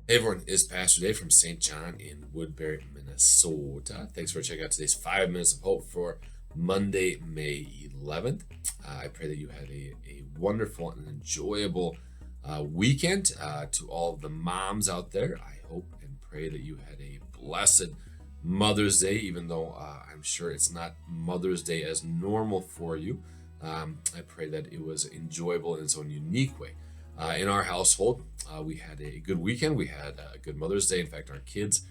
Hey everyone, it's Pastor Dave from St. John in Woodbury, Minnesota. Thanks for checking out today's 5 minutes of hope for Monday, May 11th. I pray that you had a wonderful and enjoyable weekend. To all of the moms out there, I hope and pray that you had a blessed Mother's Day, even though I'm sure it's not Mother's Day as normal for you. I pray that it was enjoyable in its own unique way. In our household, we had a good weekend. We had a good Mother's Day. In fact, our kids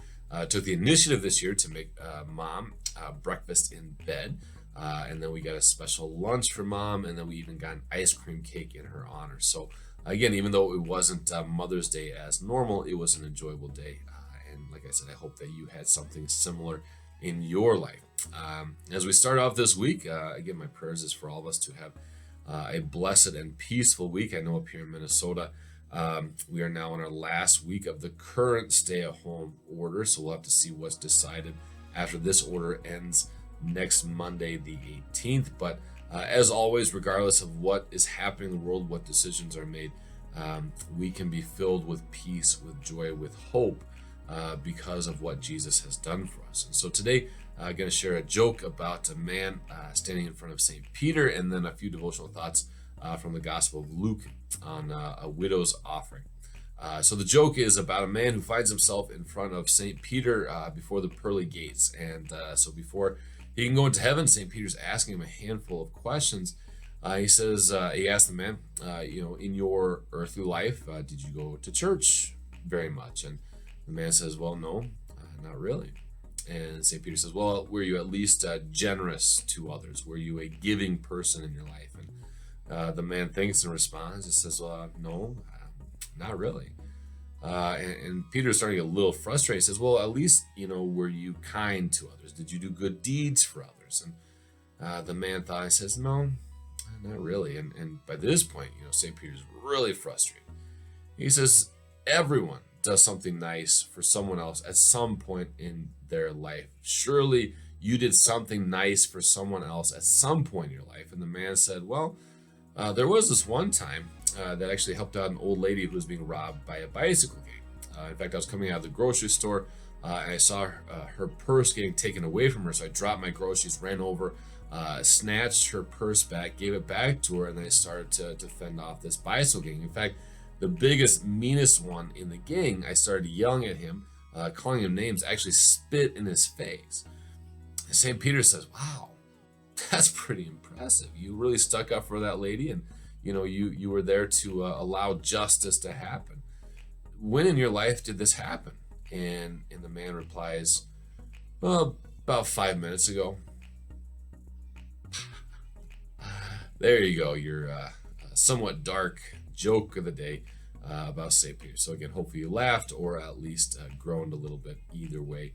took the initiative this year to make mom breakfast in bed. And then we got a special lunch for mom. And then we even got an ice cream cake in her honor. So, again, even though it wasn't Mother's Day as normal, it was an enjoyable day. And like I said, I hope that you had something similar in your life. As we start off this week, again, my prayers is for all of us to have a blessed and peaceful week. I know up here in Minnesota, we are now in our last week of the current stay-at-home order, so we'll have to see what's decided after this order ends next Monday, the 18th. But as always, regardless of what is happening in the world, what decisions are made, we can be filled with peace, with joy, with hope because of what Jesus has done for us. And so today, I'm going to share a joke about a man standing in front of St. Peter, and then a few devotional thoughts from the Gospel of Luke on a widow's offering. So the joke is about a man who finds himself in front of St. Peter before the pearly gates. And so before he can go into heaven, St. Peter's asking him a handful of questions. He asked the man, in your earthly life, did you go to church very much? And the man says, well, no, not really. And St. Peter says, well, were you at least generous to others? Were you a giving person in your life? And the man thinks and responds and says, well, no, not really. And Peter's starting to get a little frustrated. He says, well, at least, were you kind to others? Did you do good deeds for others? And the man thought, he says, no, not really. And by this point, St. Peter's really frustrated. He says, everyone does something nice for someone else at some point in their life. Surely you did something nice for someone else at some point in your life. And the man said, well, there was this one time that actually helped out an old lady who was being robbed by a bicycle gang. In fact, I was coming out of the grocery store and I saw her purse getting taken away from her. So I dropped my groceries, ran over, snatched her purse back, gave it back to her, and then I started to fend off this bicycle gang. In fact, the biggest, meanest one in the gang, I started yelling at him, calling him names, actually spit in his face. And St. Peter says, wow, that's pretty impressive. You really stuck up for that lady, and you were there to allow justice to happen. When in your life did this happen? And the man replies, well, about 5 minutes ago. There you go, your somewhat dark joke of the day about St. Peter. So again, hopefully you laughed or at least groaned a little bit. Either way,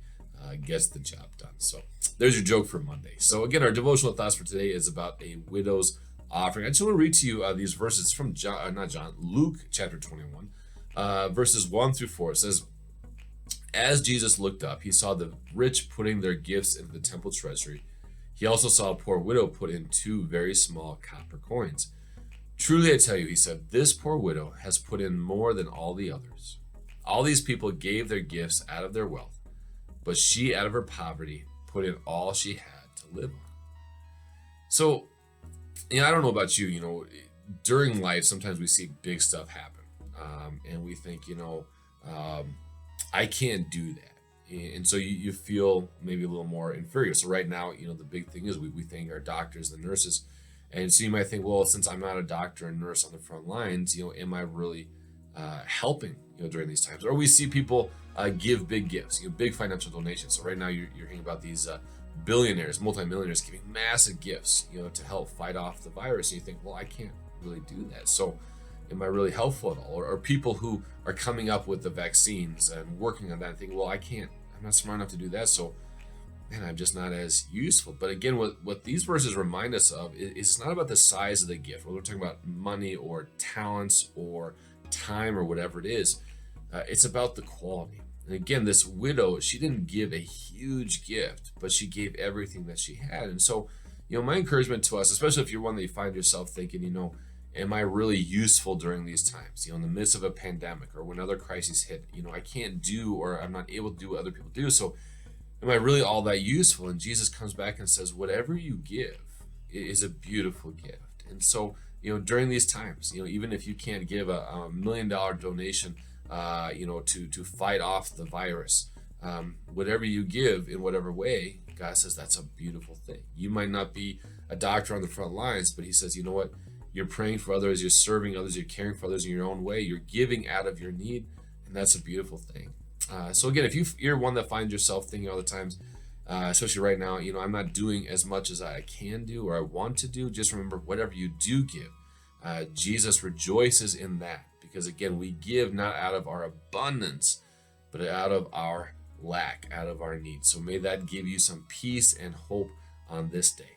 gets the job done. So there's your joke for Monday. So again, our devotional thoughts for today is about a widow's offering. I just want to read to you these verses from Luke chapter 21, verses 1 through 4. It says, as Jesus looked up, he saw the rich putting their gifts into the temple treasury. He also saw a poor widow put in 2 very small copper coins. Truly I tell you, he said, this poor widow has put in more than all the others. All these people gave their gifts out of their wealth, but she, out of her poverty, put in all she had to live on. So, I don't know about you, during life, sometimes we see big stuff happen. And we think, I can't do that. And so you feel maybe a little more inferior. So right now, the big thing is we thank our doctors, the nurses. And so you might think, well, since I'm not a doctor and nurse on the front lines, am I really helping, during these times? Or we see people give big gifts, big financial donations. So right now you're hearing about these billionaires, multimillionaires giving massive gifts, to help fight off the virus. And you think, well, I can't really do that. So am I really helpful at all? Or people who are coming up with the vaccines and working on that and thinking, well, I'm not smart enough to do that. So man, I'm just not as useful. But again, what these verses remind us of is it's not about the size of the gift. Whether we're talking about money or talents or time or whatever it is, it's about the quality. And again, this widow, she didn't give a huge gift, but she gave everything that she had. And so, my encouragement to us, especially if you're one that you find yourself thinking, am I really useful during these times? In the midst of a pandemic or when other crises hit, I can't do, or I'm not able to do what other people do. So am I really all that useful? And Jesus comes back and says, whatever you give is a beautiful gift. And so, during these times, even if you can't give a $1 million donation, to fight off the virus, whatever you give in whatever way, God says that's a beautiful thing. You might not be a doctor on the front lines, but he says, you know what? You're praying for others, you're serving others, you're caring for others in your own way, you're giving out of your need, and that's a beautiful thing. So again, if you're one that finds yourself thinking all the times, especially right now, I'm not doing as much as I can do or I want to do, just remember, whatever you do give, Jesus rejoices in that, because again, we give not out of our abundance, but out of our lack, out of our need. So may that give you some peace and hope on this day.